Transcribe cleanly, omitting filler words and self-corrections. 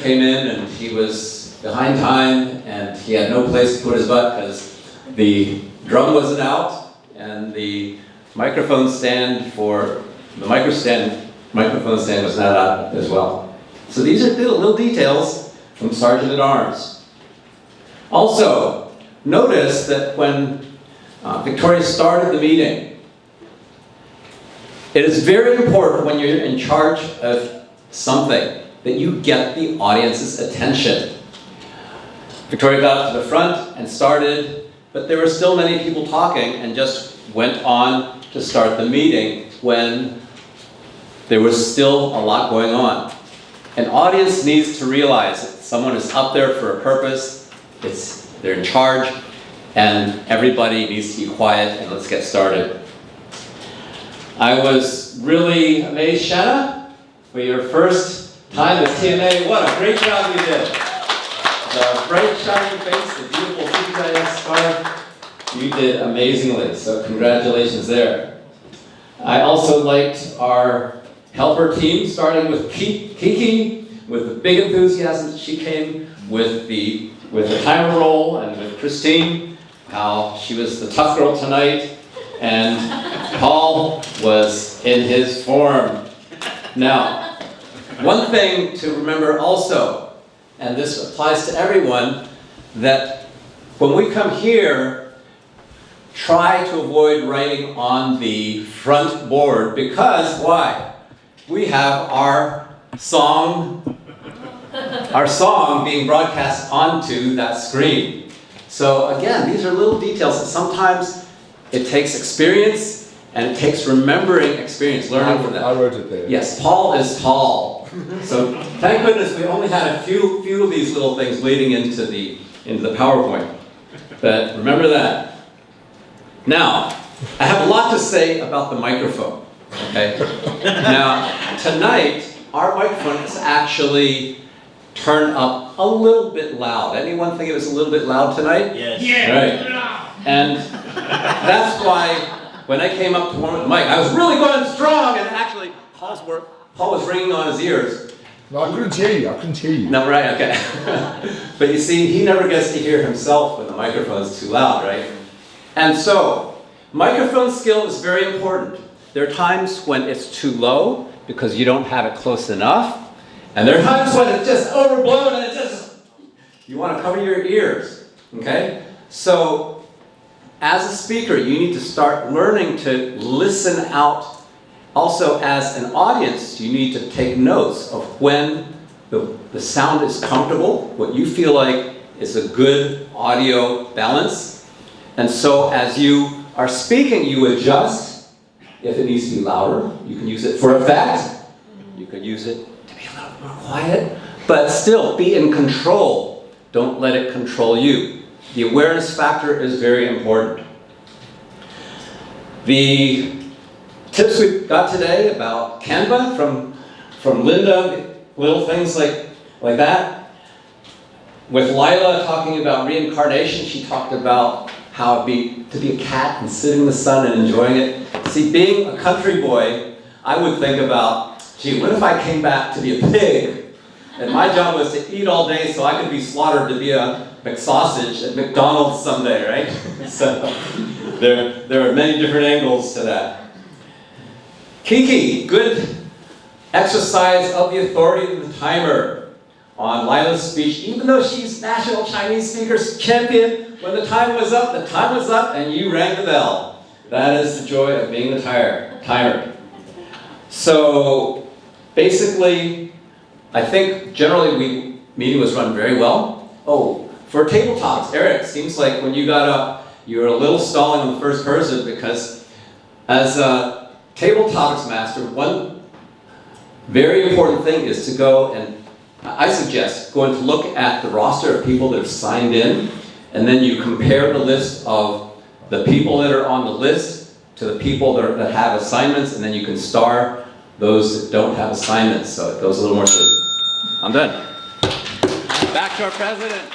Eric came in and he was behind time and he had no place to put his butt because the drum wasn't out and the microphone stand microphone stand was not out as well. So these are little details from Sergeant at Arms. Also, notice that when Victoria started the meeting, it is very important when you're in charge of something that you get the audience's attention. Victoria got up to the front and started, but there were still many people talking and just went on to start the meeting when there was still a lot going on. An audience needs to realize that someone is up there for a purpose, they're in charge, and everybody needs to be quiet and let's get started. I was really amazed, Shanna, for your first time as TMA. What a great job you did. The bright shining face, the beautiful TGIF scarf, you did amazingly, so congratulations there. I also liked our helper team, starting with Kiki, with the big enthusiasm she came with the timer roll, and with Christine, how she was the tough girl tonight, and Paul was in his form. Now, one thing to remember also, and this applies to everyone, that when we come here, try to avoid writing on the front board, because why? We have our song being broadcast onto that screen. So again, these are little details that sometimes it takes experience and it takes remembering experience, learning from that. I wrote it there. Yes, Paul is tall. So thank goodness we only had a few of these little things leading into the PowerPoint. But remember that. Now, I have a lot to say about the microphone. Okay. Now, tonight, our microphone is actually turned up a little bit loud. Anyone think it was a little bit loud tonight? Yes. Yeah. Right. And that's why when I came up to warm up the mic, I was really going strong, and actually Paul was ringing on his ears. No, I couldn't hear you. No, right, okay. But you see, he never gets to hear himself when the microphone is too loud, right? And so, microphone skill is very important. There are times when it's too low because you don't have it close enough. And there are times when it's just overblown and you want to cover your ears, okay? So, as a speaker, you need to start learning to listen out. Also, as an audience, you need to take notes of when the sound is comfortable, what you feel like is a good audio balance. And so, as you are speaking, you adjust. If it needs to be louder, you can use it for effect. You could use it to be a little more quiet, but still be in control. Don't let it control you. The awareness factor is very important. The tips we got today about Canva from Linda, little things like that. With Lila talking about reincarnation, she talked about how to be a cat and sitting in the sun and enjoying it. See, being a country boy, I would think about, gee, what if I came back to be a pig? And my job was to eat all day so I could be slaughtered to be a McSausage at McDonald's someday, right? So there are many different angles to that. Kiki, good exercise of the authority of the timer on Lila's speech. Even though she's National Chinese Speakers Champion, when the time was up, and you rang the bell. That is the joy of being the timer. So basically, I think generally meeting was run very well. Oh, for table talks, Eric, seems like when you got up, you were a little stalling on the first person, because as a table topics master, one very important thing is to go and, I suggest, going to look at the roster of people that have signed in, and then you compare the list of the people that are on the list to the people that have assignments, and then you can star those that don't have assignments, so it goes a little more smooth. I'm done. Back to our president.